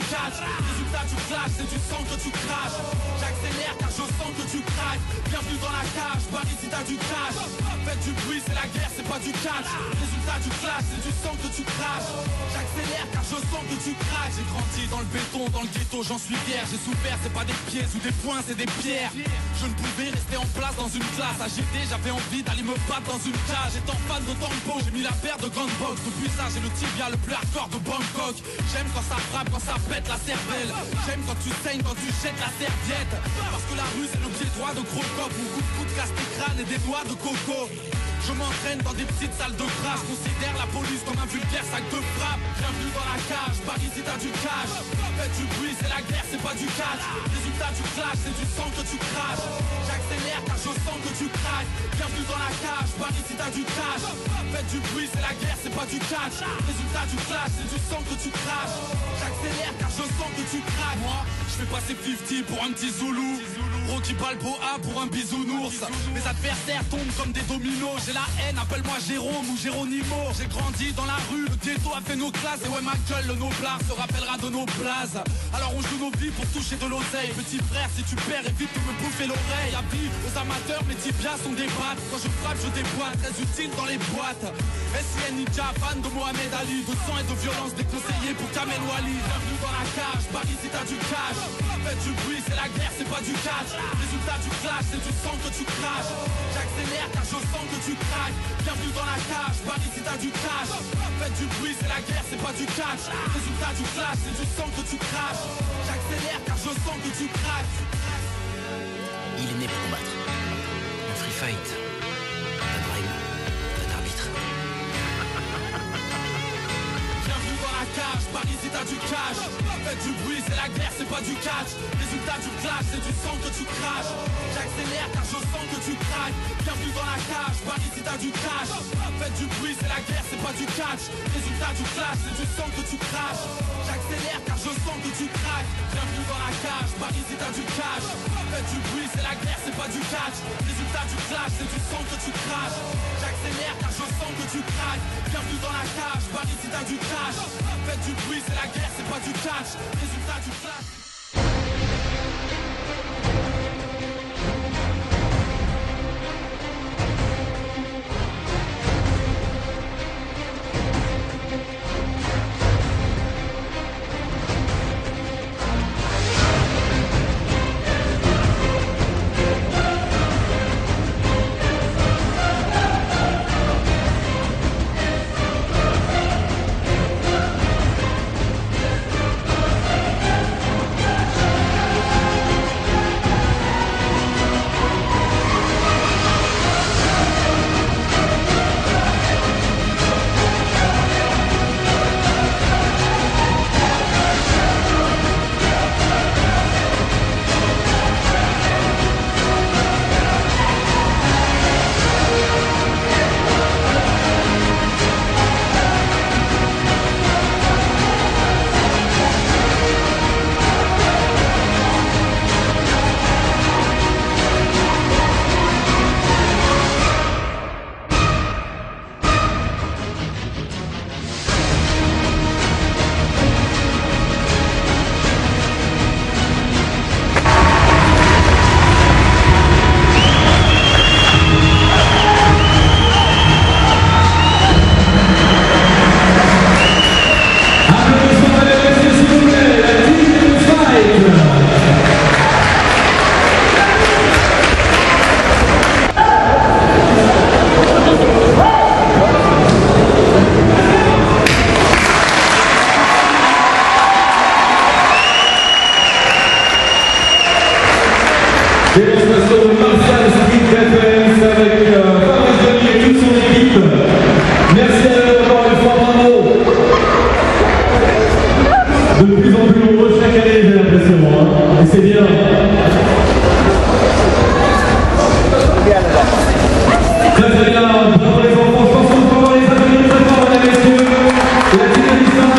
du catch. Résultat du clash, c'est du sang que tu craches. J'accélère car je sens que tu craques. Bienvenue dans la cage, Paris si t'as du cash. Faites du bruit, c'est la guerre, c'est pas du catch. Résultat du clash, c'est du sang que tu craches. J'accélère car je sens que tu craques. J'ai grandi dans le béton, dans le ghetto, j'en suis fier. J'ai souffert, c'est pas des pieds ou des poings, c'est des pierres. Je ne pouvais rester en place dans une classe. À GD, j'avais envie d'aller me battre dans une cage. Étant fan de Tampo, j'ai mis la paire de Gun Box. Depuis ça, j'ai le tibia le plus hardcore de Bangkok. J'aime quand ça frappe, quand ça pète la cervelle. J'aime quand tu saignes, quand tu jettes la serviette. Parce que la rue, c'est le pied droit de gros coq. Mon coup de casse tes crânes et des doigts de coco. Je m'entraîne dans des petites salles de crash. Considère la police comme un vulgaire sac de frappe. Bienvenue dans la cage, Paris si t'as du cash. Faites du bruit, c'est la guerre, c'est pas du catch. Résultat du clash, c'est du sang que tu craches. J'accélère car je sens que tu craques. Bienvenue dans la cage, Paris si t'as du cash. Faites du bruit, c'est la guerre, c'est pas du catch. Résultat du clash, c'est du sang que tu craches. J'accélère car je sens que tu craques. Moi, je fais passer 50 pour un petit Zoulou. Rocky Balboa pour un bisounours. Mes adversaires tombent comme des dominos. J'ai la haine, appelle-moi Jérôme ou Géronimo. J'ai grandi dans la rue, le ghetto a fait nos classes. Et ouais, ma gueule, le noblard se rappellera de nos blazes. Alors on joue nos vies pour toucher de l'oseille. Petit frère, si tu perds, évite de me bouffer l'oreille. Avis aux amateurs, mes tibias sont des battes. Quand je frappe, je déboîte, très utile dans les boîtes. SIN Ninja, fan de Mohamed Ali. De sang et de violence déconseillé pour Kamel Wally. Bienvenue dans la cage, Paris si t'as du cash. Faites du bruit, c'est la guerre, c'est pas du catch. Résultat du clash, c'est du sang que tu craches. J'accélère car je sens que tu craques. Bienvenue dans la cage, Paris si t'as du cash. Faites du bruit, c'est la guerre, c'est pas du catch. Résultat du clash, c'est du sang que tu craches. J'accélère car je sens que tu craques. Il est né pour combattre. Un free fight. Pas de règle, pas d'arbitre. Bienvenue dans la cage, Paris si t'as du cash. Faites du bruit, c'est la guerre, c'est pas du catch. Résultat du clash, c'est du sang que tu craches. J'accélère car je sens que tu craques. Bienvenue dans la cage, Paris si t'as du cash. Faites du bruit, c'est la guerre, c'est pas du catch. Résultat du clash, c'est du sang que tu craches. J'accélère car je sens que tu craques. Bienvenue dans la cage, Paris si t'as du cash. Faites du bruit, c'est la guerre, c'est pas du catch. Résultat du clash, c'est du sang que tu craches. J'accélère car je sens que tu craques. Bienvenue dans la cage, Paris si t'as du cash. Faites du bruit, c'est la guerre, c'est pas du catch. Résultat du clash. Démonstration de Martial Street Reference avec Fabrice Denis et toute son équipe. Merci à eux encore une fois, bravo. De plus en plus nombreux chaque année, j'ai l'impression. Et c'est bien. Très très bien, bravo les enfants. Je pense qu'on peut avoir les applaudir très fort, mesdames et messieurs. Et la team de Disney.